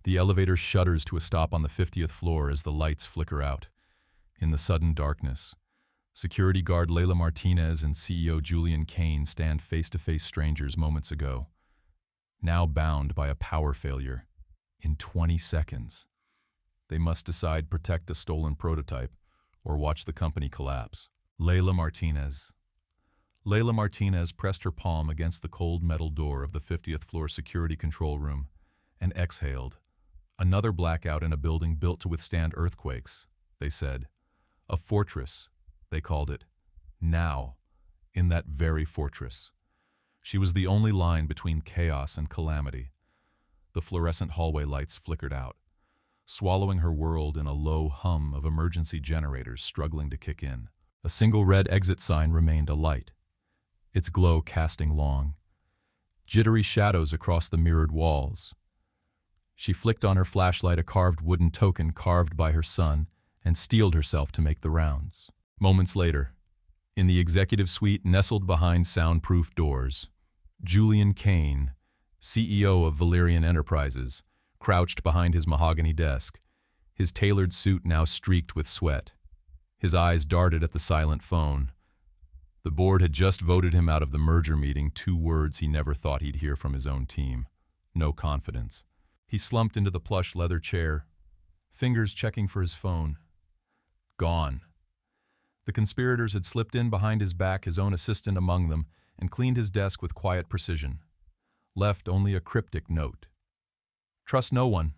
The elevator shudders to a stop on the 50th floor as the lights flicker out. In the sudden darkness, security guard Leila Martinez and CEO Julian Kane stand face-to-face strangers moments ago, now bound by a power failure. In 20 seconds, they must decide protect a stolen prototype or watch the company collapse. Leila Martinez pressed her palm against the cold metal door of the 50th floor security control room and exhaled. Another blackout in a building built to withstand earthquakes, they said. A fortress, they called it. Now, in that very fortress. She was the only line between chaos and calamity. The fluorescent hallway lights flickered out, swallowing her world in a low hum of emergency generators struggling to kick in. A single red exit sign remained alight, its glow casting long, jittery shadows across the mirrored walls. She flicked on her flashlight a carved wooden token carved by her son and steeled herself to make the rounds. Moments later, in the executive suite nestled behind soundproof doors, Julian Kane, CEO of Valerian Enterprises, crouched behind his mahogany desk, his tailored suit now streaked with sweat. His eyes darted at the silent phone. The board had just voted him out of the merger meeting, 2 words he never thought he'd hear from his own team. No confidence. He slumped into the plush leather chair, fingers checking for his phone. Gone. The conspirators had slipped in behind his back, his own assistant among them, and cleaned his desk with quiet precision. Left only a cryptic note. Trust no one.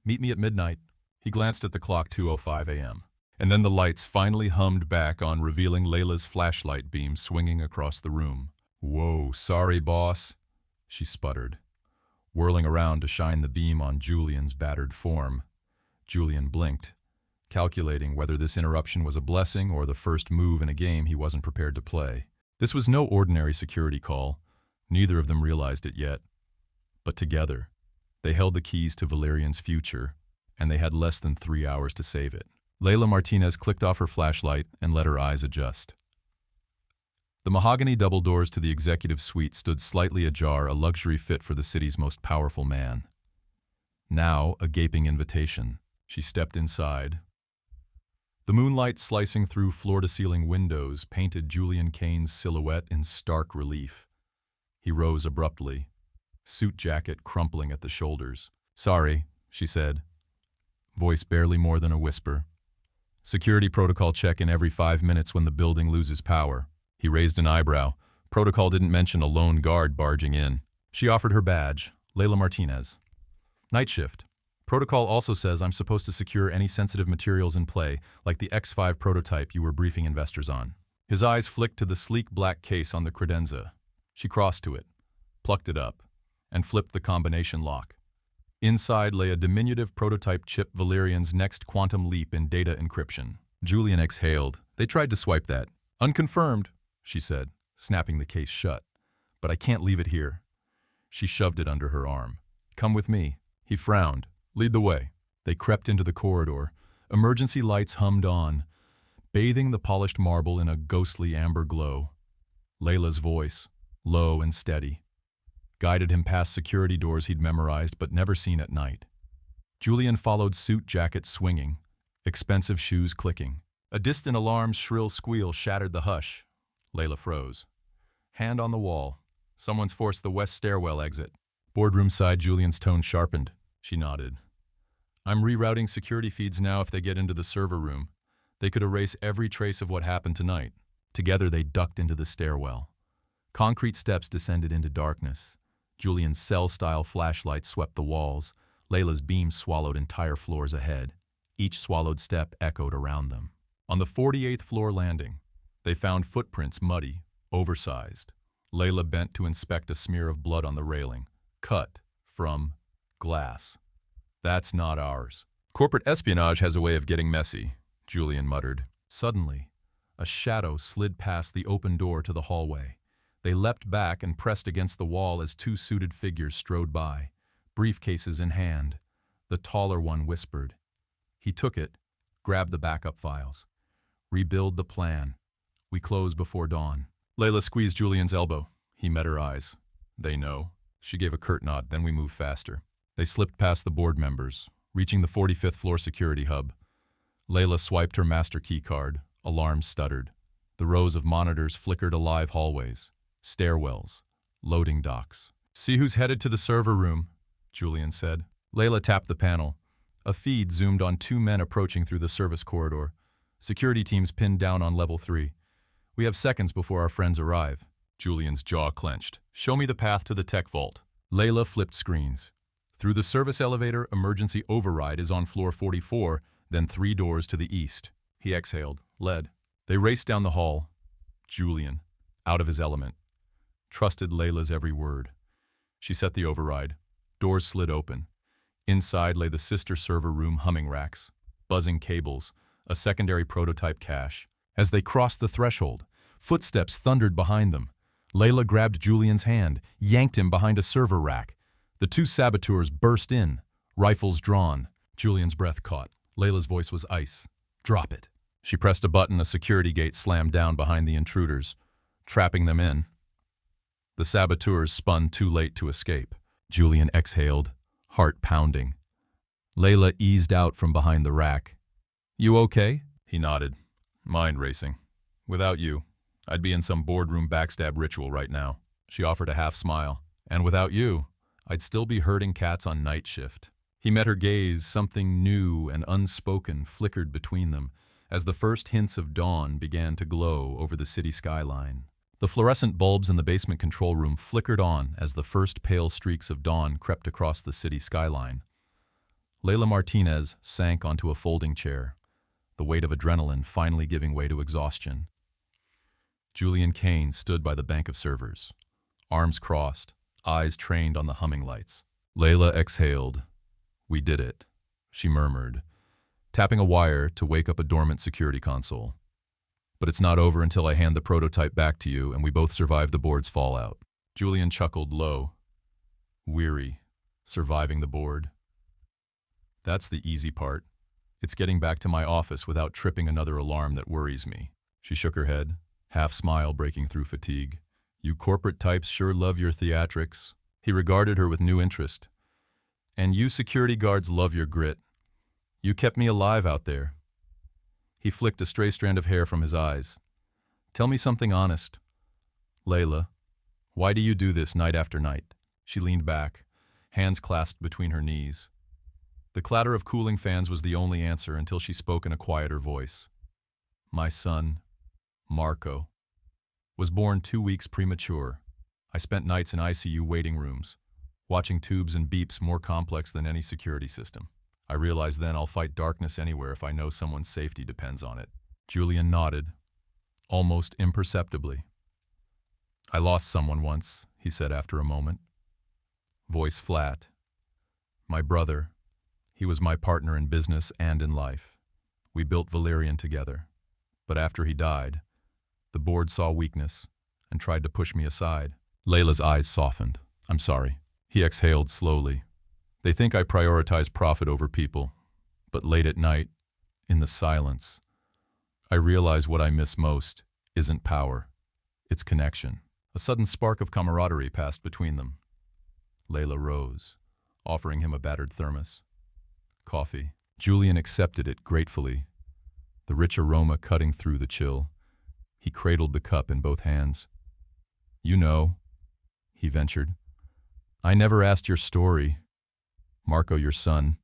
Meet me at midnight. He glanced at the clock, 2:05 a.m. And then the lights finally hummed back on, revealing Leila's flashlight beam swinging across the room. Whoa, sorry, boss, she sputtered, whirling around to shine the beam on Julian's battered form. Julian blinked, calculating whether this interruption was a blessing or the first move in a game he wasn't prepared to play. This was no ordinary security call. Neither of them realized it yet. But together, they held the keys to Valerian's future, and they had less than 3 hours to save it. Leila Martinez clicked off her flashlight and let her eyes adjust. The mahogany double doors to the executive suite stood slightly ajar, a luxury fit for the city's most powerful man. Now, a gaping invitation. She stepped inside. The moonlight slicing through floor-to-ceiling windows painted Julian Kane's silhouette in stark relief. He rose abruptly, suit jacket crumpling at the shoulders. Sorry, she said, voice barely more than a whisper. Security protocol check-in every 5 minutes when the building loses power. He raised an eyebrow. Protocol didn't mention a lone guard barging in. She offered her badge. Leila Martinez. Night shift. Protocol also says I'm supposed to secure any sensitive materials in play, like the X5 prototype you were briefing investors on. His eyes flicked to the sleek black case on the credenza. She crossed to it, plucked it up, and flipped the combination lock. Inside lay a diminutive prototype chip, Valerian's next quantum leap in data encryption. Julian exhaled. They tried to swipe that. Unconfirmed, she said, snapping the case shut. But I can't leave it here. She shoved it under her arm. Come with me. He frowned. Lead the way. They crept into the corridor. Emergency lights hummed on, bathing the polished marble in a ghostly amber glow. Leila's voice, low and steady, guided him past security doors he'd memorized but never seen at night. Julian followed, suit jacket swinging, expensive shoes clicking. A distant alarm's shrill squeal shattered the hush. Leila froze. Hand on the wall. Someone's forced the west stairwell exit. Boardroom side, Julian's tone sharpened. She nodded. I'm rerouting security feeds now. If they get into the server room, they could erase every trace of what happened tonight. Together they ducked into the stairwell. Concrete steps descended into darkness. Julian's cell-style flashlight swept the walls. Leila's beam swallowed entire floors ahead. Each swallowed step echoed around them. On the 48th floor landing, they found footprints, muddy, oversized. Leila bent to inspect a smear of blood on the railing. Cut from glass. That's not ours. Corporate espionage has a way of getting messy, Julian muttered. Suddenly, a shadow slid past the open door to the hallway. They leapt back and pressed against the wall as 2 suited figures strode by, briefcases in hand. The taller one whispered. He took it, grabbed the backup files. Rebuild the plan. We close before dawn. Leila squeezed Julian's elbow. He met her eyes. They know. She gave a curt nod, then we move faster. They slipped past the board members, reaching the 45th floor security hub. Leila swiped her master key card. Alarms stuttered. The rows of monitors flickered alive hallways, stairwells, loading docks. "See who's headed to the server room," Julian said. Leila tapped the panel. A feed zoomed on 2 men approaching through the service corridor. Security teams pinned down on level 3. "We have seconds before our friends arrive." Julian's jaw clenched. "Show me the path to the tech vault." Leila flipped screens. Through the service elevator, emergency override is on floor 44, then 3 doors to the east. He exhaled, led. They raced down the hall. Julian, out of his element, trusted Leila's every word. She set the override. Doors slid open. Inside lay the sister server room humming racks, buzzing cables, a secondary prototype cache. As they crossed the threshold, footsteps thundered behind them. Leila grabbed Julian's hand, yanked him behind a server rack. The 2 saboteurs burst in, rifles drawn. Julian's breath caught. Leila's voice was ice. "Drop it." She pressed a button. A security gate slammed down behind the intruders, trapping them in. The saboteurs spun too late to escape. Julian exhaled, heart pounding. Leila eased out from behind the rack. "You okay?" He nodded, mind racing. "Without you, I'd be in some boardroom backstab ritual right now." She offered a half smile. "And without you, I'd still be herding cats on night shift." He met her gaze. Something new and unspoken flickered between them as the first hints of dawn began to glow over the city skyline. The fluorescent bulbs in the basement control room flickered on as the first pale streaks of dawn crept across the city skyline. Leila Martinez sank onto a folding chair, the weight of adrenaline finally giving way to exhaustion. Julian Kane stood by the bank of servers, arms crossed, eyes trained on the humming lights. Leila exhaled. "We did it," she murmured, tapping a wire to wake up a dormant security console. "But it's not over until I hand the prototype back to you and we both survive the board's fallout." Julian chuckled low. "Weary, surviving the board. That's the easy part. It's getting back to my office without tripping another alarm that worries me." She shook her head, half smile breaking through fatigue. "You corporate types sure love your theatrics." He regarded her with new interest. "And you security guards love your grit. You kept me alive out there." He flicked a stray strand of hair from his eyes. "Tell me something honest. Leila, why do you do this night after night?" She leaned back, hands clasped between her knees. The clatter of cooling fans was the only answer until she spoke in a quieter voice. "My son, Marco, was born 2 weeks premature. I spent nights in ICU waiting rooms, watching tubes and beeps more complex than any security system. I realized then I'll fight darkness anywhere if I know someone's safety depends on it." Julian nodded, almost imperceptibly. "I lost someone once," he said after a moment. Voice flat. "My brother. He was my partner in business and in life. We built Valerian together. But after he died, the board saw weakness and tried to push me aside." Leila's eyes softened. "I'm sorry." He exhaled slowly. "They think I prioritize profit over people. But late at night, in the silence, I realize what I miss most isn't power. It's connection." A sudden spark of camaraderie passed between them. Leila rose, offering him a battered thermos. Coffee. Julian accepted it gratefully, the rich aroma cutting through the chill. He cradled the cup in both hands. "You know," he ventured, "I never asked your story. Marco, your son,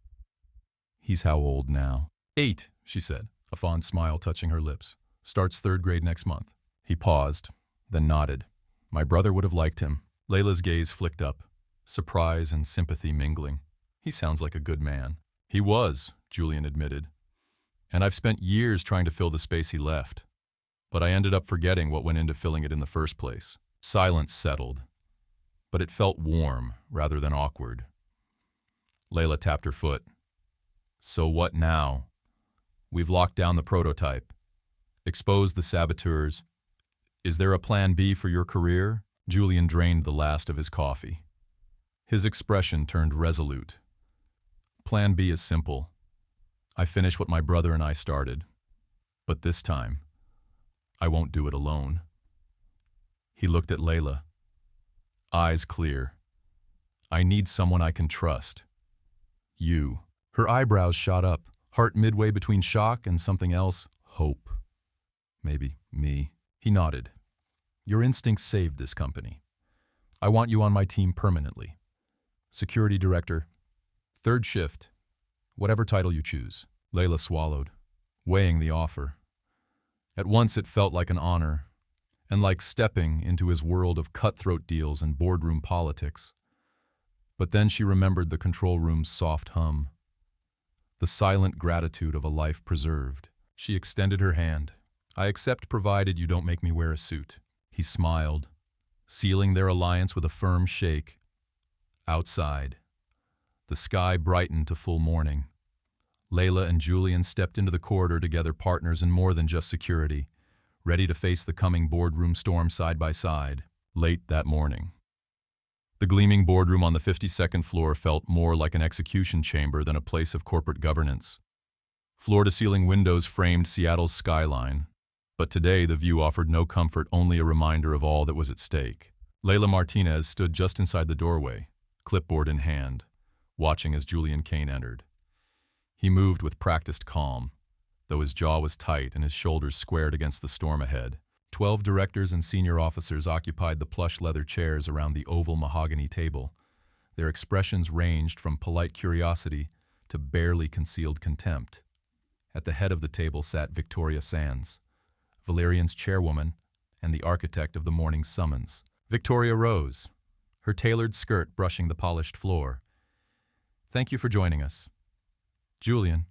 he's how old now?" 8, she said, a fond smile touching her lips. "Starts 3rd grade next month." He paused, then nodded. "My brother would have liked him." Leila's gaze flicked up, surprise and sympathy mingling. "He sounds like a good man." "He was," Julian admitted. "And I've spent years trying to fill the space he left. But I ended up forgetting what went into filling it in the first place." Silence settled, but it felt warm rather than awkward. Leila tapped her foot. "So what now? We've locked down the prototype, exposed the saboteurs. Is there a plan B for your career?" Julian drained the last of his coffee. His expression turned resolute. "Plan B is simple. I finish what my brother and I started. But this time, I won't do it alone." He looked at Leila, eyes clear. "I need someone I can trust. You. Her eyebrows shot up, heart midway between shock and something else, hope. Maybe me. He nodded. Your instincts saved this company. I want you on my team permanently. Security director, third shift, whatever title you choose. Leila swallowed, weighing the offer. At once it felt like an honor, and like stepping into his world of cutthroat deals and boardroom politics. But then she remembered the control room's soft hum, the silent gratitude of a life preserved. She extended her hand. I accept provided you don't make me wear a suit. He smiled, sealing their alliance with a firm shake. Outside, the sky brightened to full morning. Leila and Julian stepped into the corridor together, partners in more than just security, ready to face the coming boardroom storm side by side. Late that morning, the gleaming boardroom on the 52nd floor felt more like an execution chamber than a place of corporate governance. Floor-to-ceiling windows framed Seattle's skyline, but today the view offered no comfort, only a reminder of all that was at stake. Leila Martinez stood just inside the doorway, clipboard in hand, watching as Julian Kane entered. He moved with practiced calm, though his jaw was tight and his shoulders squared against the storm ahead. 12 directors and senior officers occupied the plush leather chairs around the oval mahogany table. Their expressions ranged from polite curiosity to barely concealed contempt. At the head of the table sat Victoria Sands, Valerian's chairwoman and the architect of the morning's summons. Victoria rose, her tailored skirt brushing the polished floor. Thank you for joining us. Julian,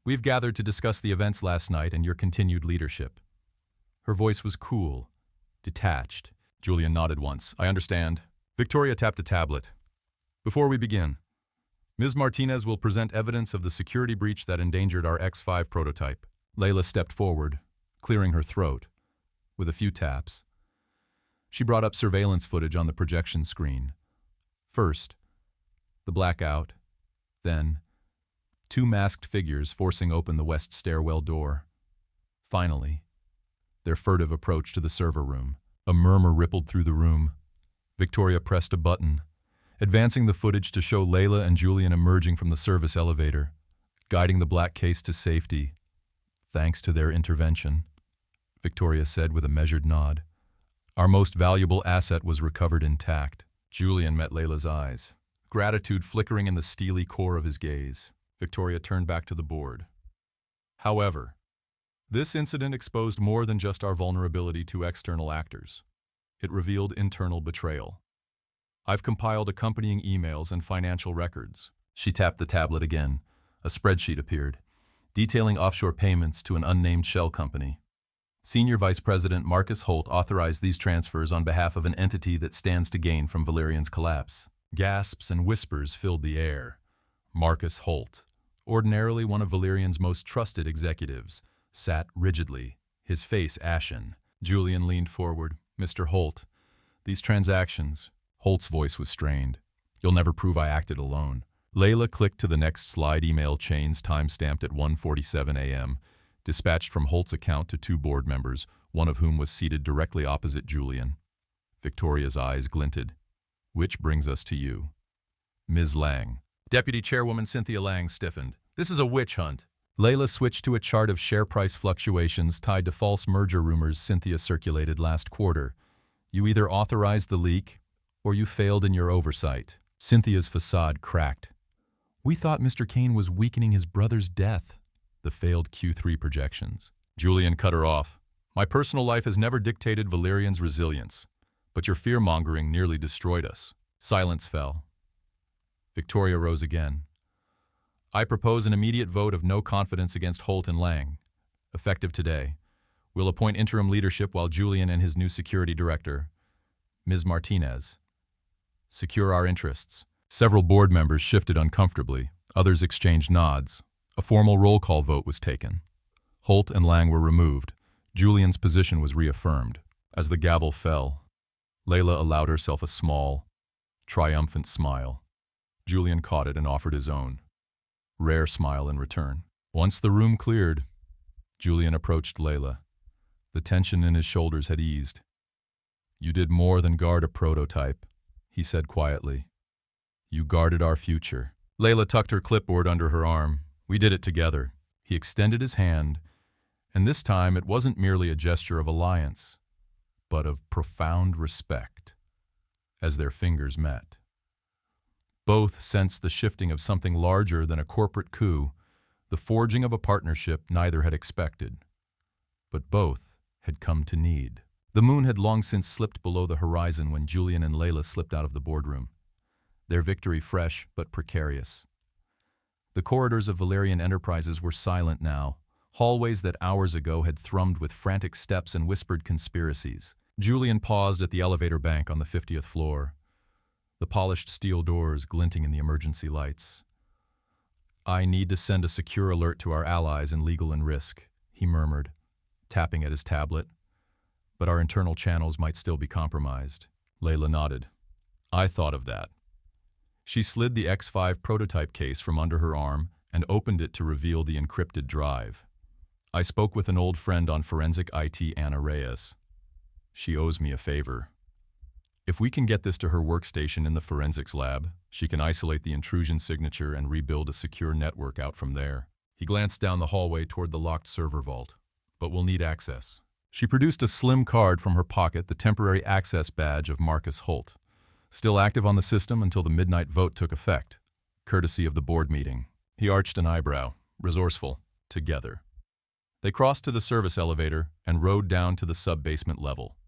we've gathered to discuss the events last night and your continued leadership. Her voice was cool, detached. Julian nodded once. I understand. Victoria tapped a tablet. Before we begin, Ms. Martinez will present evidence of the security breach that endangered our X5 prototype. Leila stepped forward, clearing her throat. With a few taps, she brought up surveillance footage on the projection screen. First, the blackout, then, 2 masked figures forcing open the west stairwell door. Finally, their furtive approach to the server room. A murmur rippled through the room. Victoria pressed a button, advancing the footage to show Leila and Julian emerging from the service elevator, guiding the black case to safety. Thanks to their intervention, Victoria said with a measured nod. Our most valuable asset was recovered intact. Julian met Leila's eyes, gratitude flickering in the steely core of his gaze. Victoria turned back to the board. However, this incident exposed more than just our vulnerability to external actors. It revealed internal betrayal. I've compiled accompanying emails and financial records. She tapped the tablet again. A spreadsheet appeared, detailing offshore payments to an unnamed shell company. Senior Vice President Marcus Holt authorized these transfers on behalf of an entity that stands to gain from Valerian's collapse. Gasps and whispers filled the air. Marcus Holt, ordinarily one of Valerian's most trusted executives, sat rigidly, his face ashen. Julian leaned forward. Mr. Holt, these transactions... Holt's voice was strained. You'll never prove I acted alone. Leila clicked to the next slide email chains time-stamped at 1:47 a.m., dispatched from Holt's account to 2 board members, one of whom was seated directly opposite Julian. Victoria's eyes glinted. Which brings us to you. Ms. Lang. Deputy Chairwoman Cynthia Lang stiffened. This is a witch hunt. Leila switched to a chart of share price fluctuations tied to false merger rumors Cynthia circulated last quarter. You either authorized the leak, or you failed in your oversight. Cynthia's facade cracked. We thought Mr. Kane was weakening his brother's death. The failed Q3 projections. Julian cut her off. My personal life has never dictated Valerian's resilience, but your fear-mongering nearly destroyed us. Silence fell. Victoria rose again. I propose an immediate vote of no confidence against Holt and Lang. Effective today. We'll appoint interim leadership while Julian and his new security director, Ms. Martinez, secure our interests. Several board members shifted uncomfortably. Others exchanged nods. A formal roll call vote was taken. Holt and Lang were removed. Julian's position was reaffirmed. As the gavel fell, Leila allowed herself a small, triumphant smile. Julian caught it and offered his own. Rare smile in return. Once the room cleared, Julian approached Leila. The tension in his shoulders had eased. You did more than guard a prototype, he said quietly. You guarded our future. Leila tucked her clipboard under her arm. We did it together. He extended his hand, and this time it wasn't merely a gesture of alliance, but of profound respect, as their fingers met. Both sensed the shifting of something larger than a corporate coup, the forging of a partnership neither had expected, but both had come to need. The moon had long since slipped below the horizon when Julian and Leila slipped out of the boardroom, their victory fresh but precarious. The corridors of Valerian Enterprises were silent now, hallways that hours ago had thrummed with frantic steps and whispered conspiracies. Julian paused at the elevator bank on the 50th floor, the polished steel doors glinting in the emergency lights. "I need to send a secure alert to our allies in legal and risk," he murmured, tapping at his tablet. "But our internal channels might still be compromised." Leila nodded. "I thought of that." She slid the X5 prototype case from under her arm and opened it to reveal the encrypted drive. "I spoke with an old friend on forensic IT, Anna Reyes. She owes me a favor. If we can get this to her workstation in the forensics lab, she can isolate the intrusion signature and rebuild a secure network out from there." He glanced down the hallway toward the locked server vault. "But we'll need access." She produced a slim card from her pocket, the temporary access badge of Marcus Holt, still active on the system until the midnight vote took effect, courtesy of the board meeting. He arched an eyebrow, resourceful, together. They crossed to the service elevator and rode down to the sub-basement level,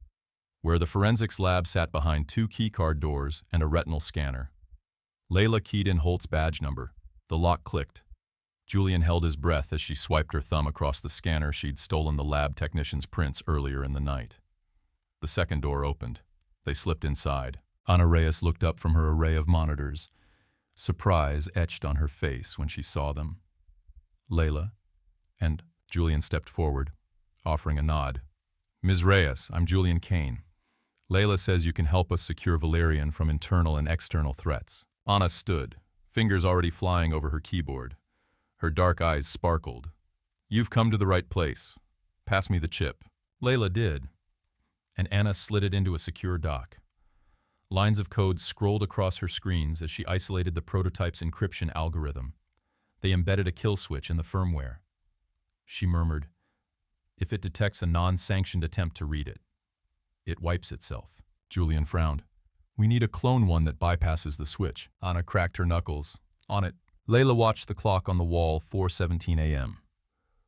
where the forensics lab sat behind 2 keycard doors and a retinal scanner. Leila keyed in Holt's badge number. The lock clicked. Julian held his breath as she swiped her thumb across the scanner she'd stolen the lab technician's prints earlier in the night. The second door opened. They slipped inside. Ana Reyes looked up from her array of monitors, surprise etched on her face when she saw them. "Leila?" And Julian stepped forward, offering a nod. "Ms. Reyes, I'm Julian Kane. Leila says you can help us secure Valerian from internal and external threats." Ana stood, fingers already flying over her keyboard. Her dark eyes sparkled. "You've come to the right place. Pass me the chip." Leila did, and Anna slid it into a secure dock. Lines of code scrolled across her screens as she isolated the prototype's encryption algorithm. They embedded a kill switch in the firmware. She murmured, "If it detects a non-sanctioned attempt to read it, it wipes itself." Julian frowned. "We need a clone one that bypasses the switch." Ana cracked her knuckles. "On it." Leila watched the clock on the wall, 4:17 a.m.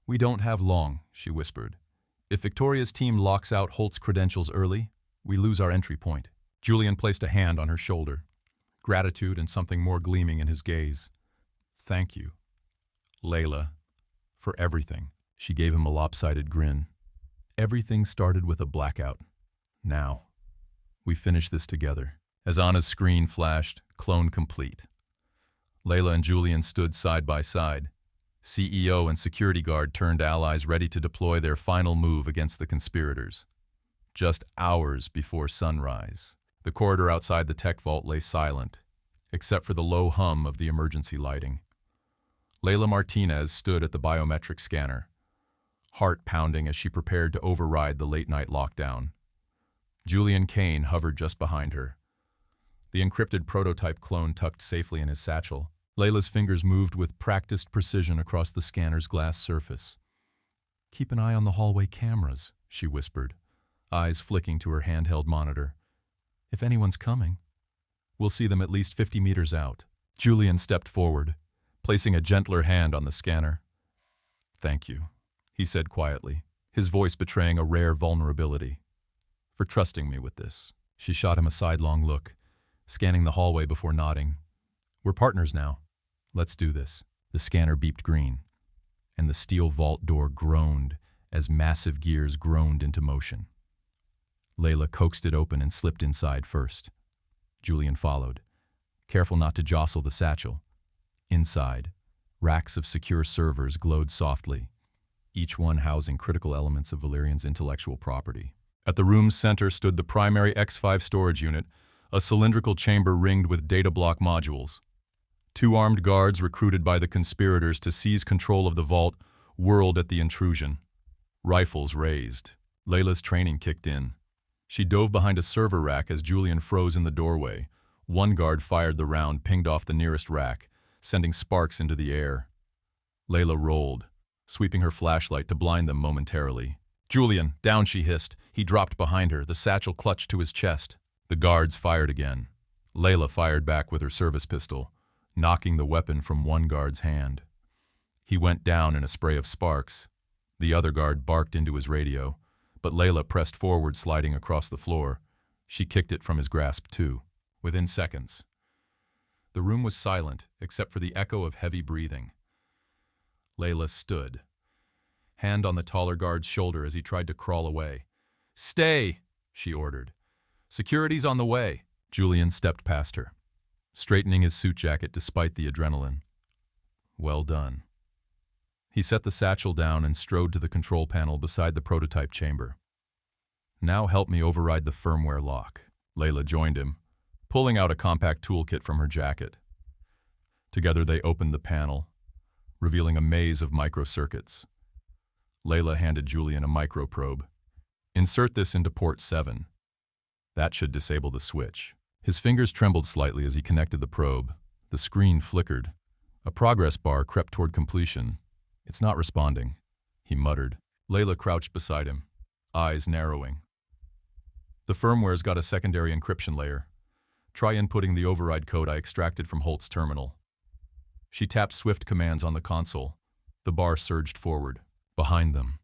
"We don't have long," she whispered. "If Victoria's team locks out Holt's credentials early, we lose our entry point." Julian placed a hand on her shoulder, gratitude and something more gleaming in his gaze. "Thank you, Leila, for everything." She gave him a lopsided grin. "Everything started with a blackout. Now, we finish this together." As Anna's screen flashed, clone complete. Leila and Julian stood side by side. CEO and security guard turned allies ready to deploy their final move against the conspirators. Just hours before sunrise, the corridor outside the tech vault lay silent, except for the low hum of the emergency lighting. Leila Martinez stood at the biometric scanner, heart pounding as she prepared to override the late-night lockdown. Julian Kane hovered just behind her, the encrypted prototype clone tucked safely in his satchel. Leila's fingers moved with practiced precision across the scanner's glass surface. "Keep an eye on the hallway cameras," she whispered, eyes flicking to her handheld monitor. "If anyone's coming, we'll see them at least 50 meters out." Julian stepped forward, placing a gentler hand on the scanner. "Thank you," he said quietly, his voice betraying a rare vulnerability. "For trusting me with this." She shot him a sidelong look, scanning the hallway before nodding. "We're partners now. Let's do this." The scanner beeped green, and the steel vault door groaned as massive gears groaned into motion. Leila coaxed it open and slipped inside first. Julian followed, careful not to jostle the satchel. Inside, racks of secure servers glowed softly, each one housing critical elements of Valerian's intellectual property. At the room's center stood the primary X5 storage unit, a cylindrical chamber ringed with data block modules. 2 armed guards recruited by the conspirators to seize control of the vault whirled at the intrusion, rifles raised. Leila's training kicked in. She dove behind a server rack as Julian froze in the doorway. One guard fired the round pinged off the nearest rack, sending sparks into the air. Leila rolled, sweeping her flashlight to blind them momentarily. "Julian, down," she hissed. He dropped behind her, the satchel clutched to his chest. The guards fired again. Leila fired back with her service pistol, knocking the weapon from one guard's hand. He went down in a spray of sparks. The other guard barked into his radio, but Leila pressed forward, sliding across the floor. She kicked it from his grasp, too. Within seconds, the room was silent, except for the echo of heavy breathing. Leila stood, hand on the taller guard's shoulder as he tried to crawl away. "Stay," she ordered. "Security's on the way." Julian stepped past her, straightening his suit jacket despite the adrenaline. "Well done." He set the satchel down and strode to the control panel beside the prototype chamber. "Now help me override the firmware lock." Leila joined him, pulling out a compact toolkit from her jacket. Together they opened the panel, revealing a maze of microcircuits. Leila handed Julian a microprobe. "Insert this into port 7. That should disable the switch." His fingers trembled slightly as he connected the probe. The screen flickered. A progress bar crept toward completion. "It's not responding," he muttered. Leila crouched beside him, eyes narrowing. "The firmware's got a secondary encryption layer. Try inputting the override code I extracted from Holt's terminal." She tapped swift commands on the console. The bar surged forward. Behind them,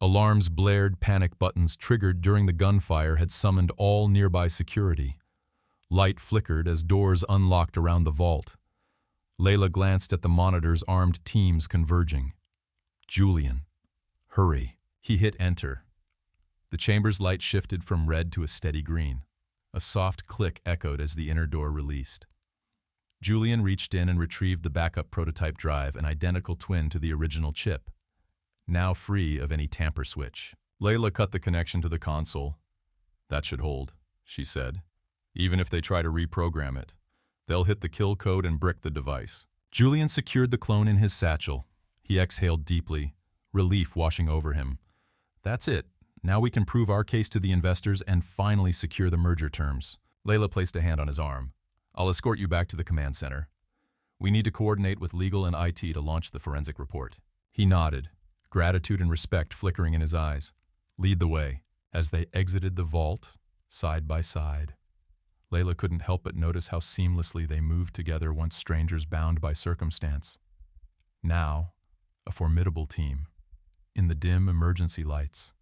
alarms blared, panic buttons triggered during the gunfire had summoned all nearby security. Light flickered as doors unlocked around the vault. Leila glanced at the monitor's armed teams converging. "Julian, hurry." He hit enter. The chamber's light shifted from red to a steady green. A soft click echoed as the inner door released. Julian reached in and retrieved the backup prototype drive, an identical twin to the original chip, now free of any tamper switch. Leila cut the connection to the console. "That should hold," she said. "Even if they try to reprogram it, they'll hit the kill code and brick the device." Julian secured the clone in his satchel. He exhaled deeply, relief washing over him. "That's it. Now we can prove our case to the investors and finally secure the merger terms." Leila placed a hand on his arm. "I'll escort you back to the command center. We need to coordinate with legal and IT to launch the forensic report." He nodded, gratitude and respect flickering in his eyes. "Lead the way." As they exited the vault, side by side, Leila couldn't help but notice how seamlessly they moved together, once strangers bound by circumstance. Now, a formidable team. In the dim emergency lights,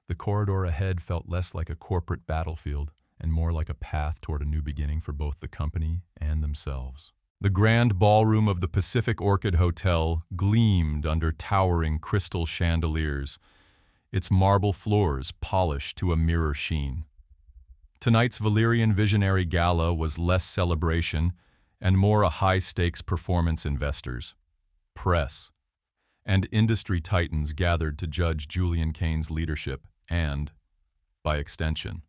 the corridor ahead felt less like a corporate battlefield and more like a path toward a new beginning for both the company and themselves. The grand ballroom of the Pacific Orchid Hotel gleamed under towering crystal chandeliers, its marble floors polished to a mirror sheen. Tonight's Valerian Visionary Gala was less celebration and more a high-stakes performance. Investors, press, and industry titans gathered to judge Julian Kane's leadership and, by extension,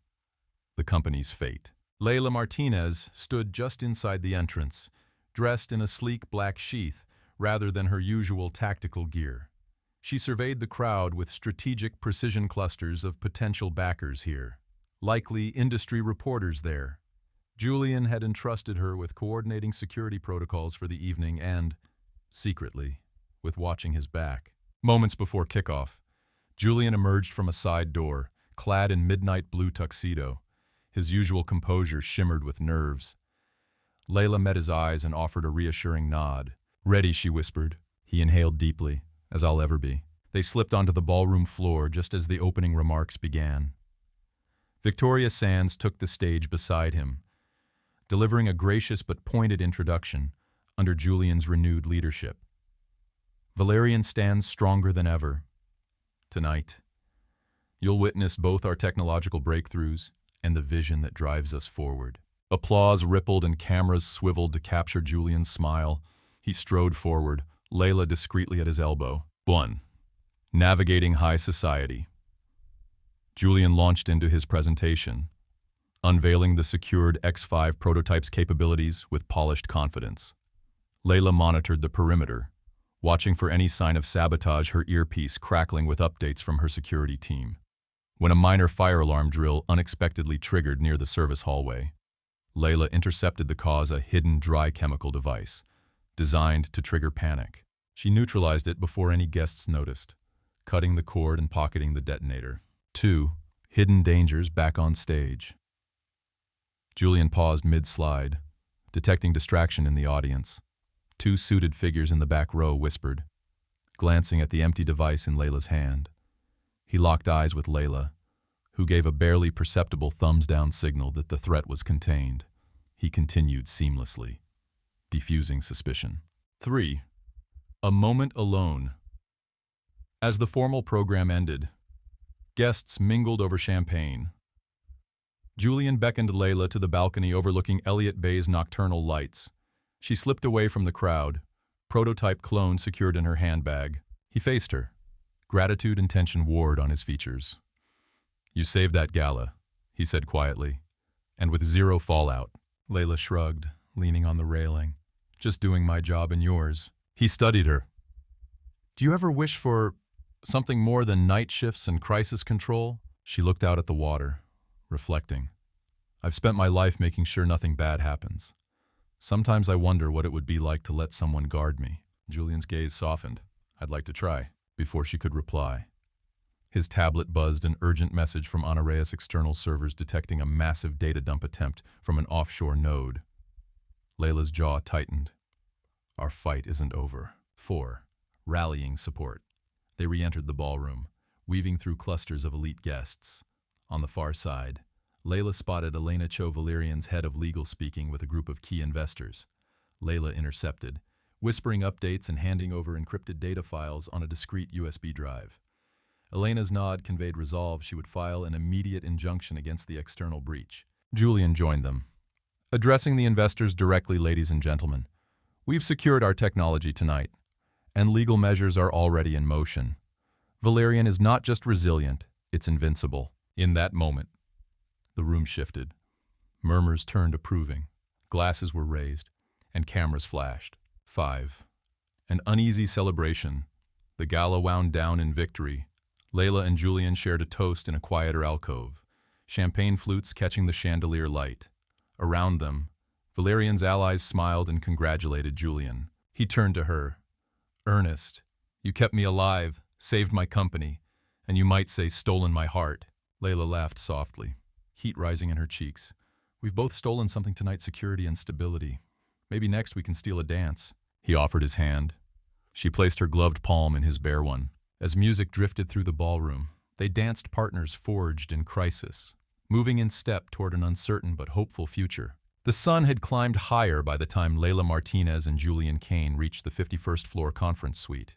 the company's fate. Leila Martinez stood just inside the entrance, dressed in a sleek black sheath rather than her usual tactical gear. She surveyed the crowd with strategic precision clusters of potential backers here, likely industry reporters there. Julian had entrusted her with coordinating security protocols for the evening and, secretly, with watching his back. Moments before kickoff, Julian emerged from a side door, clad in midnight blue tuxedo. His usual composure shimmered with nerves. Leila met his eyes and offered a reassuring nod. "Ready," she whispered. He inhaled deeply, "as I'll ever be." They slipped onto the ballroom floor just as the opening remarks began. Victoria Sands took the stage beside him, delivering a gracious but pointed introduction under Julian's renewed leadership. "Valerian stands stronger than ever. Tonight, you'll witness both our technological breakthroughs and the vision that drives us forward." Applause rippled and cameras swiveled to capture Julian's smile. He strode forward, Leila discreetly at his elbow. 1. Navigating high society. Julian launched into his presentation, unveiling the secured X5 prototype's capabilities with polished confidence. Leila monitored the perimeter, watching for any sign of sabotage, her earpiece crackling with updates from her security team. When a minor fire alarm drill unexpectedly triggered near the service hallway, Leila intercepted the cause, a hidden dry chemical device, designed to trigger panic. She neutralized it before any guests noticed, cutting the cord and pocketing the detonator. 2. Hidden dangers back on stage. Julian paused mid-slide, detecting distraction in the audience. 2 suited figures in the back row whispered, glancing at the empty device in Leila's hand. He locked eyes with Leila, who gave a barely perceptible thumbs-down signal that the threat was contained. He continued seamlessly, diffusing suspicion. 3. A moment alone. As the formal program ended, guests mingled over champagne. Julian beckoned Leila to the balcony overlooking Elliott Bay's nocturnal lights. She slipped away from the crowd, prototype clone secured in her handbag. He faced her, gratitude and tension warred on his features. "You saved that gala," he said quietly, and with zero fallout. Leila shrugged, leaning on the railing. "Just doing my job and yours." He studied her. "Do you ever wish for something more than night shifts and crisis control?" She looked out at the water, reflecting. "I've spent my life making sure nothing bad happens. Sometimes I wonder what it would be like to let someone guard me." Julian's gaze softened. "I'd like to try," before she could reply. His tablet buzzed an urgent message from Honoreus external servers detecting a massive data dump attempt from an offshore node. Leila's jaw tightened. Our fight isn't over. 4. Rallying support. They re-entered the ballroom, weaving through clusters of elite guests. On the far side, Leila spotted Elena Cho Valerian's head of legal speaking with a group of key investors. Leila intercepted, whispering updates and handing over encrypted data files on a discreet USB drive. Elena's nod conveyed resolve she would file an immediate injunction against the external breach. Julian joined them. Addressing the investors directly, "Ladies and gentlemen, we've secured our technology tonight, and legal measures are already in motion. Valerian is not just resilient, it's invincible." In that moment, the room shifted. Murmurs turned approving, glasses were raised, and cameras flashed. 5. An uneasy celebration. The gala wound down in victory. Leila and Julian shared a toast in a quieter alcove, champagne flutes catching the chandelier light. Around them, Valerian's allies smiled and congratulated Julian. He turned to her. "Ernest, you kept me alive, saved my company, and you might say stolen my heart." Leila laughed softly, heat rising in her cheeks. "We've both stolen something tonight, security and stability. Maybe next we can steal a dance." He offered his hand. She placed her gloved palm in his bare one. As music drifted through the ballroom, they danced partners forged in crisis, moving in step toward an uncertain but hopeful future. The sun had climbed higher by the time Leila Martinez and Julian Kane reached the 51st floor conference suite,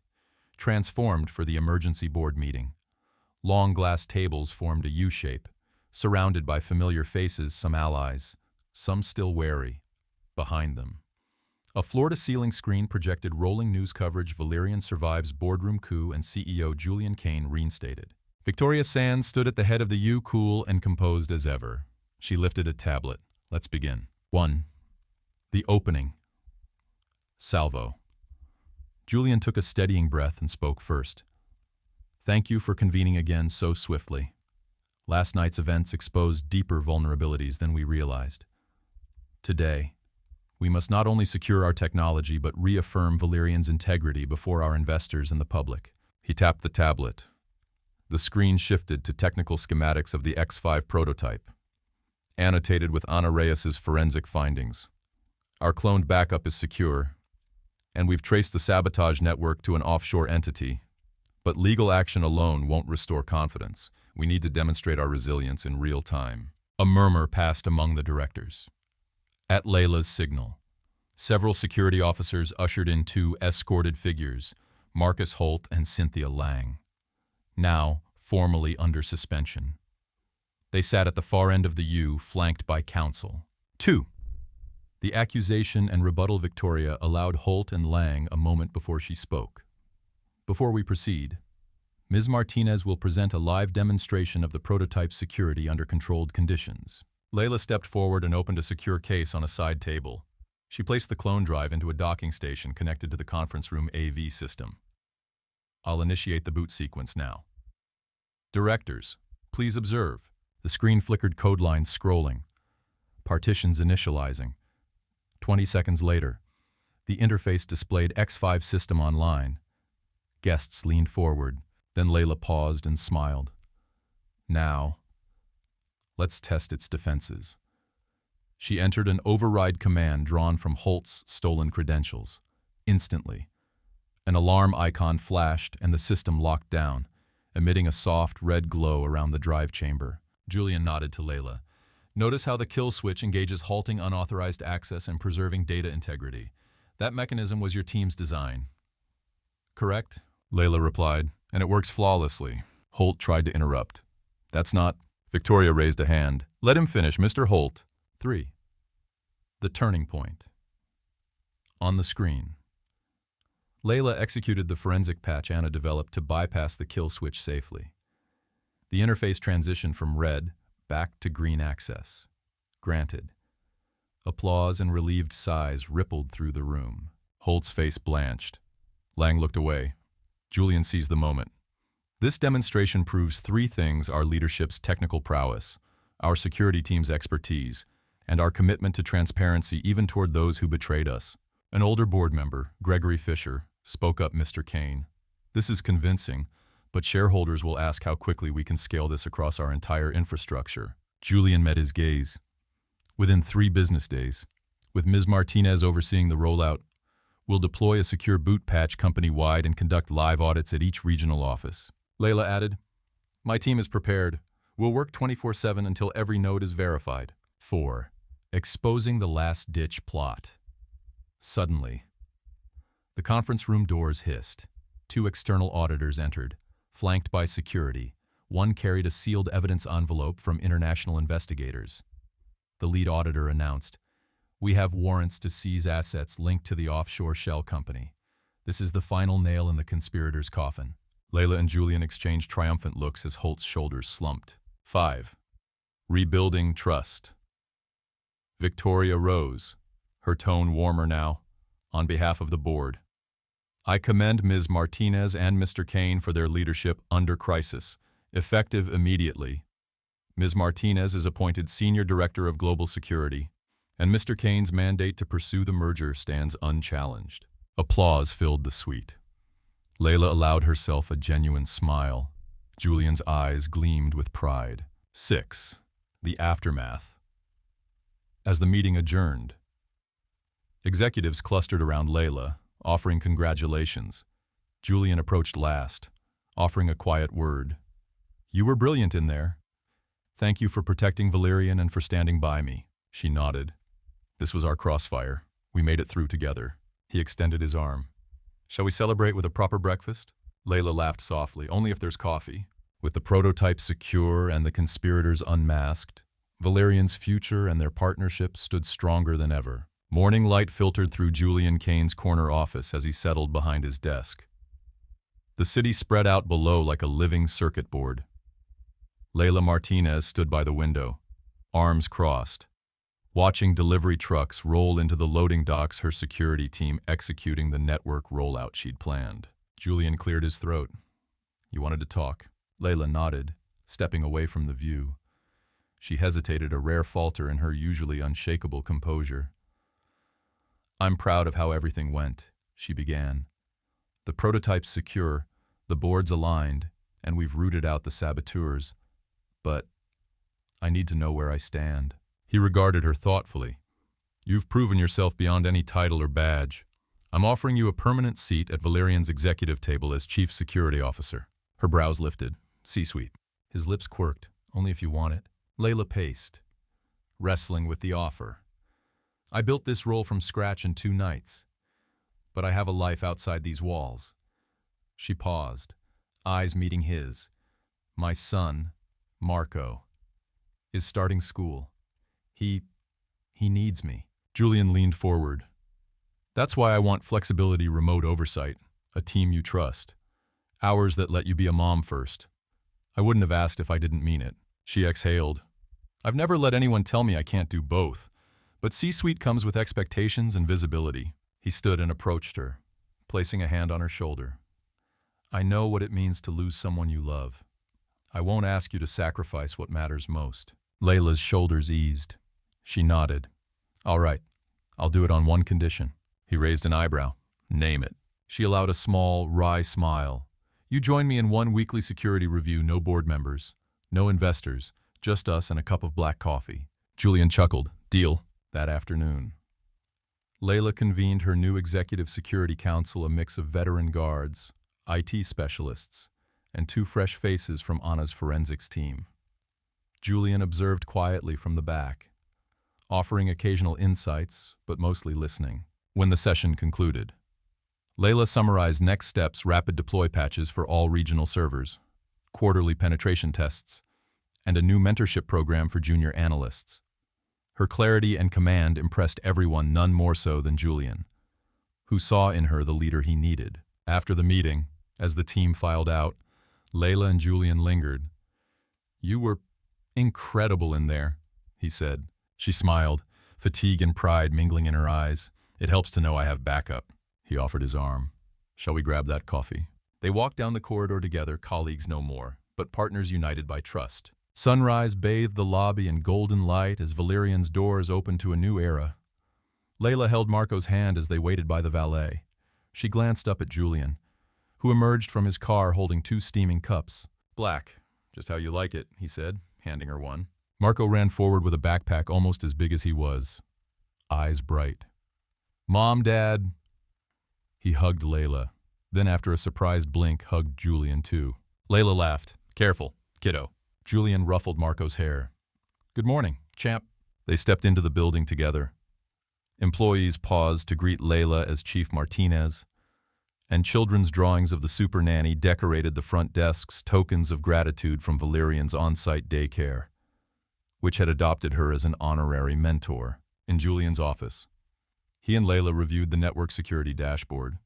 transformed for the emergency board meeting. Long glass tables formed a U-shape, surrounded by familiar faces, some allies, some still wary. Behind them, a floor-to-ceiling screen projected rolling news coverage. Valerian survives boardroom coup and CEO Julian Kane reinstated. Victoria Sands stood at the head of the U, cool and composed as ever. She lifted a tablet. "Let's begin." 1. The opening. Salvo. Julian took a steadying breath and spoke first. "Thank you for convening again so swiftly. Last night's events exposed deeper vulnerabilities than we realized. Today, we must not only secure our technology but reaffirm Valerian's integrity before our investors and the public." He tapped the tablet. The screen shifted to technical schematics of the X5 prototype, annotated with Honoreus's forensic findings. "Our cloned backup is secure, and we've traced the sabotage network to an offshore entity. But legal action alone won't restore confidence. We need to demonstrate our resilience in real time." A murmur passed among the directors. At Leila's signal, several security officers ushered in 2 escorted figures, Marcus Holt and Cynthia Lang, now formally under suspension. They sat at the far end of the U, flanked by counsel. 2. The accusation and rebuttal. Victoria allowed Holt and Lang a moment before she spoke. "Before we proceed, Ms. Martinez will present a live demonstration of the prototype's security under controlled conditions." Leila stepped forward and opened a secure case on a side table. She placed the clone drive into a docking station connected to the conference room AV system. "I'll initiate the boot sequence now. Directors, please observe." The screen flickered, code lines scrolling, partitions initializing. 20 seconds later, The interface displayed X5 system online. Guests leaned forward, then Leila paused and smiled. Now, let's test its defenses. She entered an override command drawn from Holt's stolen credentials. Instantly, an alarm icon flashed and the system locked down, emitting a soft red glow around the drive chamber. Julian nodded to Leila. Notice how the kill switch engages halting unauthorized access and preserving data integrity. That mechanism was your team's design. Correct? Leila replied, and it works flawlessly. Holt tried to interrupt. That's not... Victoria raised a hand. Let him finish, Mr. Holt. 3. The turning point. On the screen. Leila executed the forensic patch Anna developed to bypass the kill switch safely. The interface transitioned from red back to green access. Granted. Applause and relieved sighs rippled through the room. Holt's face blanched. Lang looked away. Julian seized the moment. This demonstration proves 3 things: our leadership's technical prowess, our security team's expertise, and our commitment to transparency even toward those who betrayed us. An older board member, Gregory Fisher, spoke up. Mr. Kane. This is convincing, but shareholders will ask how quickly we can scale this across our entire infrastructure. Julian met his gaze. Within 3 business days, with Ms. Martinez overseeing the rollout, we'll deploy a secure boot patch company-wide and conduct live audits at each regional office. Leila added, my team is prepared. We'll work 24/7 until every node is verified. 4. Exposing the last-ditch plot. Suddenly, the conference room doors hissed. 2 external auditors entered, flanked by security. One carried a sealed evidence envelope from international investigators. The lead auditor announced, we have warrants to seize assets linked to the offshore shell company. This is the final nail in the conspirators' coffin. Leila and Julian exchanged triumphant looks as Holt's shoulders slumped. 5. Rebuilding trust. Victoria rose, her tone warmer now, on behalf of the board. I commend Ms. Martinez and Mr. Kane for their leadership under crisis, effective immediately. Ms. Martinez is appointed Senior Director of Global Security, and Mr. Kane's mandate to pursue the merger stands unchallenged. Applause filled the suite. Leila allowed herself a genuine smile. Julian's eyes gleamed with pride. 6. The aftermath. As the meeting adjourned, executives clustered around Leila, offering congratulations. Julian approached last, offering a quiet word. You were brilliant in there. Thank you for protecting Valerian and for standing by me. She nodded. This was our crossfire. We made it through together. He extended his arm. Shall we celebrate with a proper breakfast? Leila laughed softly. Only if there's coffee. With the prototype secure and the conspirators unmasked, Valerian's future and their partnership stood stronger than ever. Morning light filtered through Julian Kane's corner office as he settled behind his desk. The city spread out below like a living circuit board. Leila Martinez stood by the window, arms crossed, watching delivery trucks roll into the loading docks, her security team executing the network rollout she'd planned. Julian cleared his throat. You wanted to talk? Leila nodded, stepping away from the view. She hesitated, a rare falter in her usually unshakable composure. I'm proud of how everything went, she began. The prototype's secure, the board's aligned, and we've rooted out the saboteurs. But I need to know where I stand. He regarded her thoughtfully. You've proven yourself beyond any title or badge. I'm offering you a permanent seat at Valerian's executive table as Chief Security Officer. Her brows lifted. C-suite. His lips quirked. Only if you want it. Leila paced, wrestling with the offer. I built this role from scratch in 2 nights, but I have a life outside these walls. She paused, eyes meeting his. My son, Marco, is starting school. He needs me. Julian leaned forward. That's why I want flexibility, remote oversight, a team you trust. Hours that let you be a mom first. I wouldn't have asked if I didn't mean it. She exhaled. I've never let anyone tell me I can't do both, but C-suite comes with expectations and visibility. He stood and approached her, placing a hand on her shoulder. I know what it means to lose someone you love. I won't ask you to sacrifice what matters most. Leila's shoulders eased. She nodded. All right, I'll do it on one condition. He raised an eyebrow. Name it. She allowed a small, wry smile. You join me in one weekly security review, no board members, no investors, just us and a cup of black coffee. Julian chuckled. Deal. That afternoon, Leila convened her new executive security council, a mix of veteran guards, IT specialists, and 2 fresh faces from Anna's forensics team. Julian observed quietly from the back, offering occasional insights, but mostly listening. When the session concluded, Leila summarized next steps: rapid deploy patches for all regional servers, quarterly penetration tests, and a new mentorship program for junior analysts. Her clarity and command impressed everyone, none more so than Julian, who saw in her the leader he needed. After the meeting, as the team filed out, Leila and Julian lingered. You were incredible in there, he said. She smiled, fatigue and pride mingling in her eyes. It helps to know I have backup. He offered his arm. Shall we grab that coffee? They walked down the corridor together, colleagues no more, but partners united by trust. Sunrise bathed the lobby in golden light as Valerian's doors opened to a new era. Leila held Marco's hand as they waited by the valet. She glanced up at Julian, who emerged from his car holding 2 steaming cups. Black, just how you like it, he said, handing her one. Marco ran forward with a backpack almost as big as he was, eyes bright. Mom, Dad. He hugged Leila, then after a surprised blink, hugged Julian too. Leila laughed. Careful, kiddo. Julian ruffled Marco's hair. Good morning, champ. They stepped into the building together. Employees paused to greet Leila as Chief Martinez, and children's drawings of the super nanny decorated the front desks, tokens of gratitude from Valerian's on-site daycare, which had adopted her as an honorary mentor. In Julian's office, he and Leila reviewed the network security dashboard,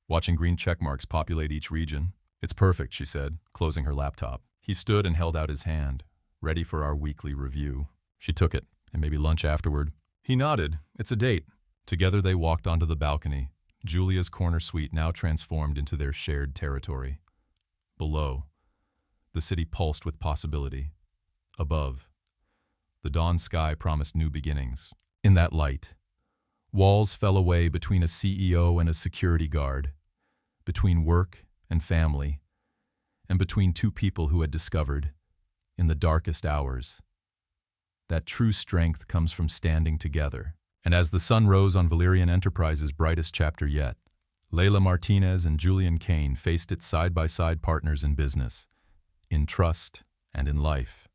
watching green checkmarks populate each region. It's perfect, she said, closing her laptop. He stood and held out his hand, ready for our weekly review. She took it, and maybe lunch afterward. He nodded. It's a date. Together they walked onto the balcony, Julia's corner suite now transformed into their shared territory. Below, the city pulsed with possibility. Above, the dawn sky promised new beginnings. In that light, walls fell away between a CEO and a security guard, between work and family, and between 2 people who had discovered, in the darkest hours, that true strength comes from standing together. And as the sun rose on Valerian Enterprises' brightest chapter yet, Leila Martinez and Julian Kane faced its side-by-side partners in business, in trust, and in life.